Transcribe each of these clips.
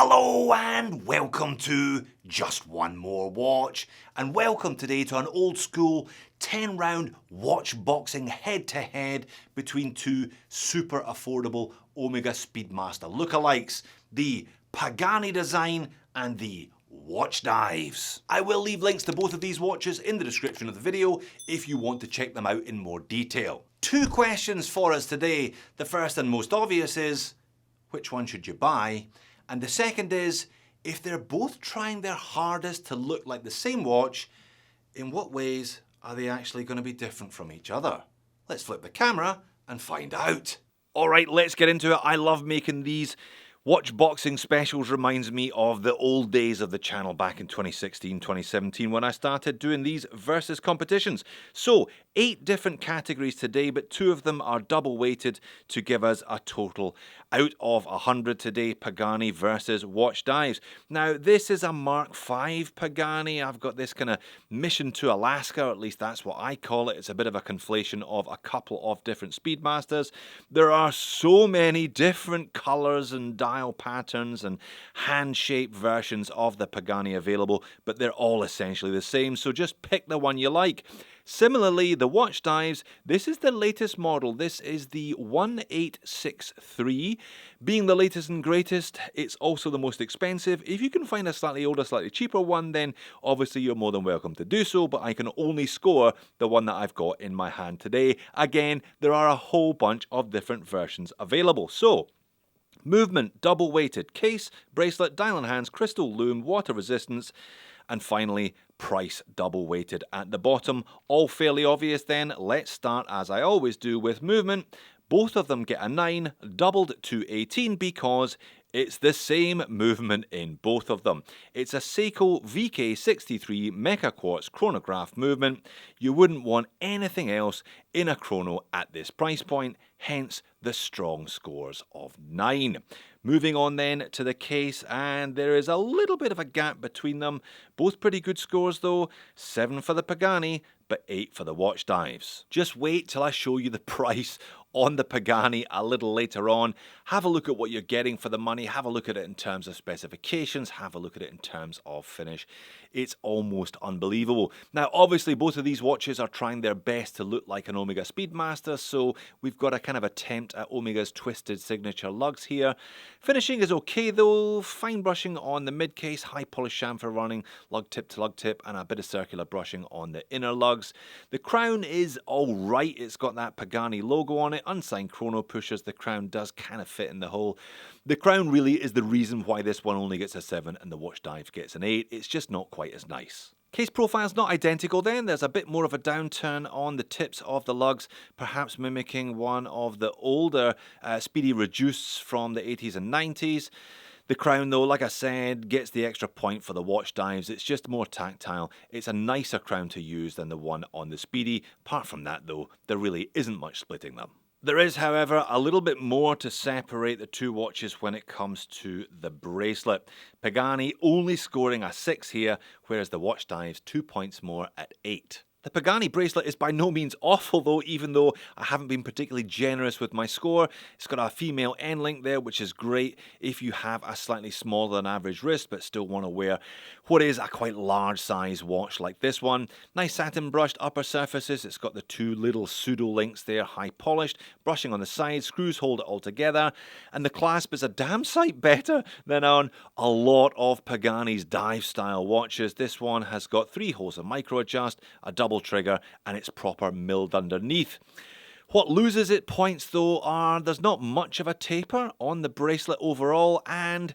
Hello and welcome to Just One More Watch, and welcome today to an old school 10 round watch boxing head to head between two super affordable Omega Speedmaster lookalikes, the Pagani design and the Watchdives. I will leave links to both of these watches in the description of the video if you want to check them out in more detail. Two questions for us today. The first and most obvious is, which one should you buy? And the second is, if they're both trying their hardest to look like the same watch, in what ways are they actually going to be different from each other? Let's flip the camera and find out. All right, let's get into it. I love making these watch boxing specials. Reminds me of the old days of the channel back in 2016, 2017 when I started doing these versus competitions. So 8 different categories today, but 2 of them are double weighted to give us a total out of 100 today. Pagani versus Watchdives. Now this is a Mark V Pagani. I've got this kind of mission to Alaska, or at least that's what I call it. It's a bit of a conflation of a couple of different Speedmasters. There are so many different colors and dial patterns and hand-shaped versions of the Pagani available, but they're all essentially the same, so just pick the one you like. Similarly, the Watchdives, this is the latest model. This is the 1863. Being the latest and greatest, it's also the most expensive. If you can find a slightly older, slightly cheaper one, then obviously you're more than welcome to do so, but I can only score the one that I've got in my hand today. Again, there are a whole bunch of different versions available. So, movement, double weighted, case, bracelet, dial and hands, crystal, lume, water resistance, and finally price double weighted at the bottom. All fairly obvious then. Let's start as I always do with movement. Both of them get a 9 doubled to 18 because it's the same movement in both of them. It's a Seiko VK63 Mecha Quartz chronograph movement. You wouldn't want anything else in a chrono at this price point, hence the strong scores of 9. Moving on then to the case, and there is a little bit of a gap between them. Both pretty good scores though, 7 for the Pagani, but 8 for the Watchdives. Just wait till I show you the price on the Pagani a little later on. Have a look at what you're getting for the money, have a look at it in terms of specifications, have a look at it in terms of finish. It's almost unbelievable. Now obviously both of these watches are trying their best to look like an Omega Speedmaster, so we've got a kind of attempt at Omega's twisted signature lugs here. Finishing is okay though, fine brushing on the mid case, high polished chamfer running, lug tip to lug tip, and a bit of circular brushing on the inner lugs. The crown is alright, it's got that Pagani logo on it, unsigned chrono pushers, the crown does kind of fit in the hole. The crown really is the reason why this one only gets a 7 and the Watchdive gets an 8, it's just not quite as nice. Case profile's not identical then, there's a bit more of a downturn on the tips of the lugs, perhaps mimicking one of the older Speedy Reduced from the 80s and 90s. The crown though, like I said, gets the extra point for the Watchdives. It's just more tactile. It's a nicer crown to use than the one on the Speedy. Apart from that though, there really isn't much splitting them. There is, however, a little bit more to separate the two watches when it comes to the bracelet. Pagani only scoring a 6 here, whereas the Watchdives 2 points more at 8. The Pagani bracelet is by no means awful though, even though I haven't been particularly generous with my score. It's got a female end link there, which is great if you have a slightly smaller than average wrist but still want to wear what is a quite large size watch like this one. Nice satin brushed upper surfaces, it's got the 2 little pseudo links there, high polished, brushing on the sides, screws hold it all together, and the clasp is a damn sight better than on a lot of Pagani's dive style watches. This one has got 3 holes of micro adjust, a double trigger, and it's proper milled underneath. What loses it points though are there's not much of a taper on the bracelet overall, and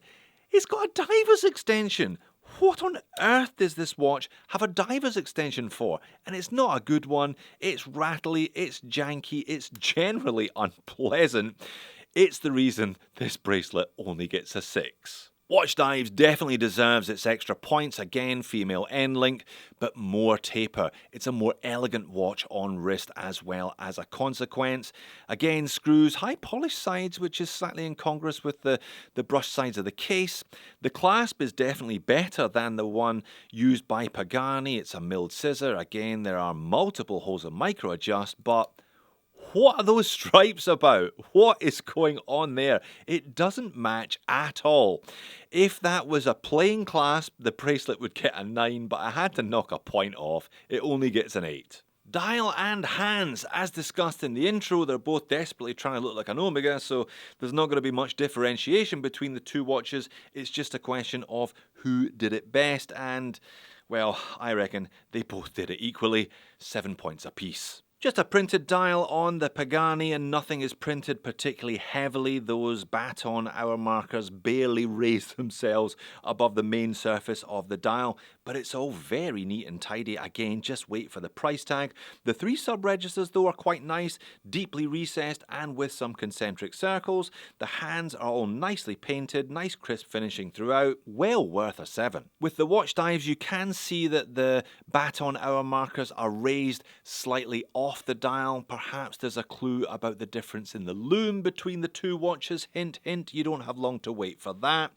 it's got a diver's extension. What on earth does this watch have a diver's extension for? And it's not a good one, it's rattly, it's janky, it's generally unpleasant. It's the reason this bracelet only gets a 6. Watchdives definitely deserves its extra points, again female end link, but more taper. It's a more elegant watch on wrist as well as a consequence. Again screws, high polished sides, which is slightly incongruous with the brushed sides of the case. The clasp is definitely better than the one used by Pagani. It's a milled scissor, again there are multiple holes of micro adjust, but What are those stripes about? What is going on there? It doesn't match at all. If that was a plain clasp, the bracelet would get a 9, but I had to knock a point off. It only gets an 8. Dial and hands, as discussed in the intro, they're both desperately trying to look like an Omega, so there's not going to be much differentiation between the two watches. It's just a question of who did it best, and, well, I reckon they both did it equally, 7 points apiece. Just a printed dial on the Pagani, and nothing is printed particularly heavily. Those baton hour markers barely raise themselves above the main surface of the dial, but it's all very neat and tidy. Again, just wait for the price tag. The 3 sub-registers though are quite nice, deeply recessed and with some concentric circles. The hands are all nicely painted, nice crisp finishing throughout, well worth a 7. With the Watchdives you can see that the baton hour markers are raised slightly off the dial. Perhaps there's a clue about the difference in the lume between the two watches. Hint, hint, you don't have long to wait for that.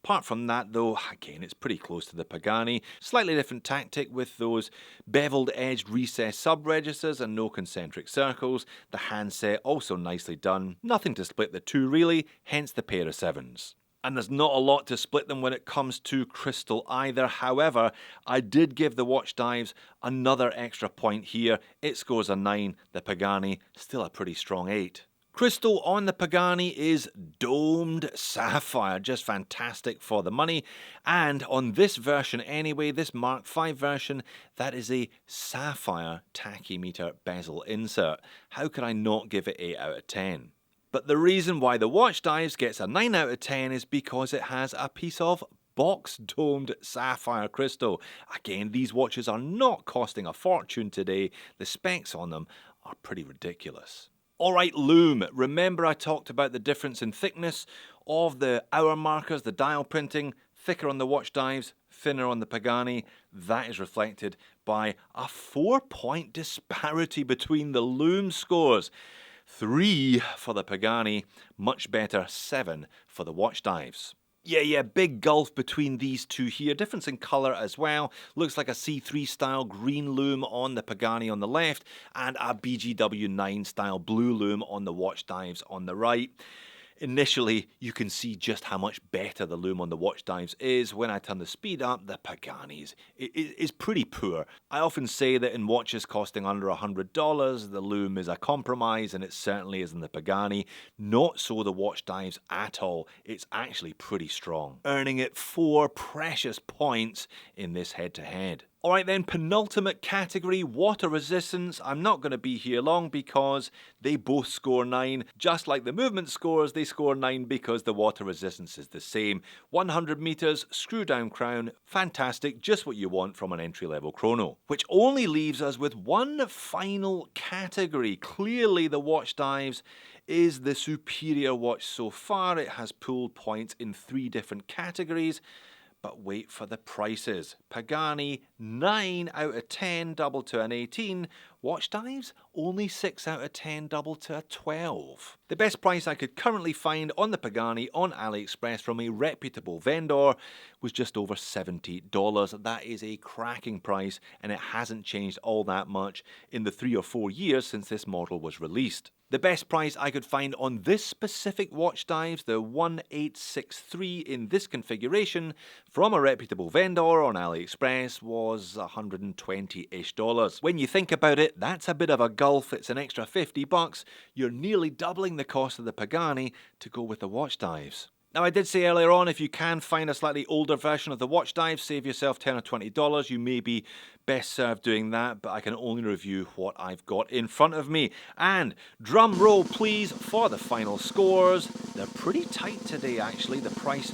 Apart from that though, again, it's pretty close to the Pagani. Slightly different tactic with those beveled edged recessed sub-registers and no concentric circles. The handset also nicely done. Nothing to split the two really, hence the pair of 7s. And there's not a lot to split them when it comes to crystal either. However, I did give the Watchdives another extra point here. It scores a 9, the Pagani still a pretty strong 8. Crystal on the Pagani is domed sapphire, just fantastic for the money. And on this version anyway, this Mark V version, that is a sapphire tachymeter bezel insert. How could I not give it 8 out of 10? But the reason why the Watchdives gets a 9 out of 10 is because it has a piece of box-domed sapphire crystal. Again, these watches are not costing a fortune today. The specs on them are pretty ridiculous. Alright, Lume. Remember I talked about the difference in thickness of the hour markers, the dial printing, thicker on the Watchdives, thinner on the Pagani. That is reflected by a 4-point disparity between the Lume scores. 3 for the Pagani, much better 7 for the Watchdives. Yeah, big gulf between these two here. Difference in colour as well. Looks like a C3 style green lume on the Pagani on the left and a BGW9 style blue lume on the Watchdives on the right. Initially, you can see just how much better the lume on the Watchdives is. When I turn the speed up, the Pagani's is pretty poor. I often say that in watches costing under $100, the lume is a compromise, and it certainly is in the Pagani. Not so the Watchdives at all. It's actually pretty strong, earning it 4 precious points in this head-to-head. Alright then, penultimate category, water resistance. I'm not going to be here long because they both score 9. Just like the movement scores, they score 9 because the water resistance is the same. 100 meters, screw down crown, fantastic, just what you want from an entry-level chrono. Which only leaves us with one final category. Clearly the Watchdives is the superior watch so far. It has pulled points in 3 different categories. But wait for the prices. Pagani 9 out of 10 double to an 18. Watchdives only 6 out of 10 double to a 12. The best price I could currently find on the Pagani on AliExpress from a reputable vendor was just over $70. That is a cracking price, and it hasn't changed all that much in the 3 or 4 years since this model was released. The best price I could find on this specific Watchdives, the 1863 in this configuration, from a reputable vendor on AliExpress was $120-ish. When you think about it, that's a bit of a gulf. It's an extra $50. You're nearly doubling the cost of the Pagani to go with the Watchdives. Now, I did say earlier on, if you can find a slightly older version of the Watchdives, save yourself $10 or $20, you may be best served doing that, but I can only review what I've got in front of me. And drum roll, please, for the final scores. They're pretty tight today, actually. The price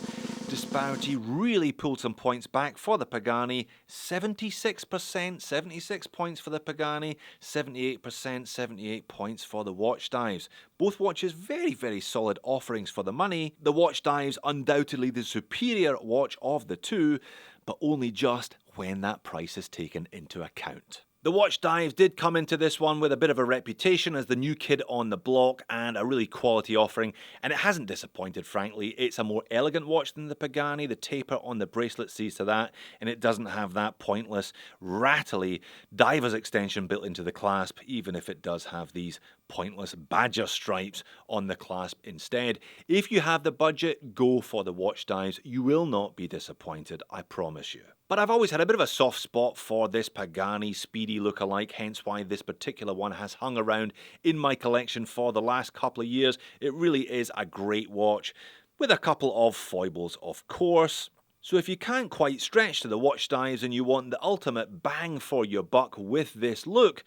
disparity really pulled some points back for the Pagani. 76%, 76 points for the Pagani, 78%, 78 points for the Watchdives. Both watches very, very solid offerings for the money. The Watchdives undoubtedly the superior watch of the two, but only just when that price is taken into account. The Watchdives did come into this one with a bit of a reputation as the new kid on the block and a really quality offering, and it hasn't disappointed, frankly. It's a more elegant watch than the Pagani. The taper on the bracelet sees to that, and it doesn't have that pointless, rattly diver's extension built into the clasp, even if it does have these pointless badger stripes on the clasp instead. If you have the budget, go for the Watchdives. You will not be disappointed, I promise you. But I've always had a bit of a soft spot for this Pagani Speedy Lookalike, hence why this particular one has hung around in my collection for the last couple of years. It really is a great watch, with a couple of foibles, of course. So if you can't quite stretch to the Watchdives and you want the ultimate bang for your buck with this look,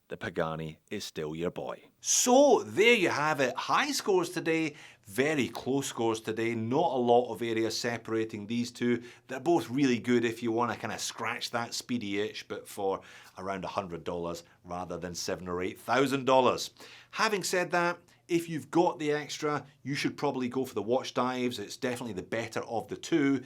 the Pagani is still your boy. So there you have it. High scores today, very close scores today. Not a lot of area separating these two. They're both really good if you want to kind of scratch that Speedy itch, but for around $100 rather than $7,000 or $8,000. Having said that, if you've got the extra, you should probably go for the Watchdives. It's definitely the better of the two.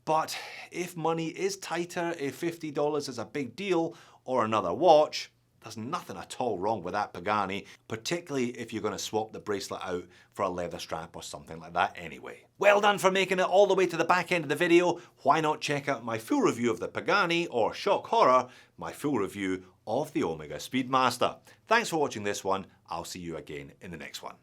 But if money is tighter, if $50 is a big deal, or another watch, there's nothing at all wrong with that Pagani, particularly if you're going to swap the bracelet out for a leather strap or something like that anyway. Well done for making it all the way to the back end of the video. Why not check out my full review of the Pagani, or shock horror, my full review of the Omega Speedmaster. Thanks for watching this one. I'll see you again in the next one.